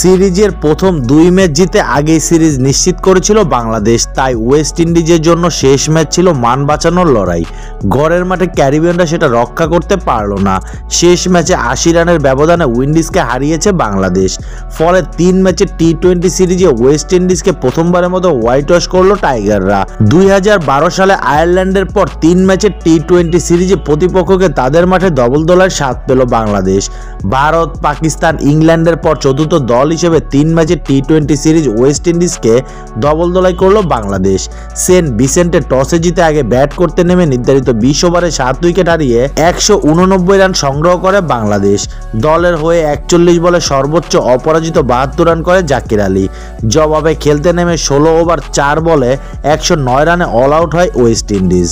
সিরিজের প্রথম 2 ম্যাচ জিতে আগেই সিরিজ নিশ্চিত করেছিল বাংলাদেশ। তাই ওয়েস্ট ইন্ডিজের জন্য শেষ ম্যাচ ছিল মান বাঁচানোর লড়াই। ঘরের মাঠে ক্যারিবিয়ানরা সেটা রক্ষা করতে পারল না। শেষ ম্যাচে 80 রানের ব্যবধানে উইন্ডিজকে হারিয়েছে বাংলাদেশ। ফলে 3 ম্যাচের টি-20 সিরিজে ওয়েস্ট ইন্ডিজকে প্রথমবারের মতো হোয়াইট ওয়াশ করলো টাইগাররা। 2012 সালে আয়ারল্যান্ডের পর 3 ম্যাচের টি-20 সিরিজে প্রতিপক্ষকে তাদের মাঠে ডবল দলের স্বাদ পেল বাংলাদেশ। ভারত, পাকিস্তান, ইংল্যান্ডের পর চতুর্থ দল হিসেবে 3 ম্যাচের টি-20 সিরিজ ওয়েস্ট ইন্ডিজকে ডবল দলাই করলো বাংলাদেশ। সেন্ট ভিসেন্টে টসে জিতে আগে ব্যাট করতে নেমে নির্ধারিত 20 ওভারে 7 উইকেট হারিয়ে 189 রান সংগ্রহ করে বাংলাদেশ। দলের হয়ে 41 বলে সর্বোচ্চ অপরাজিত 72 রান করে জাকির আলী। জবাবে খেলতে নেমে 16 ওভার 4 বলে 109 রানে অল আউট হয় ওয়েস্ট ইন্ডিজ।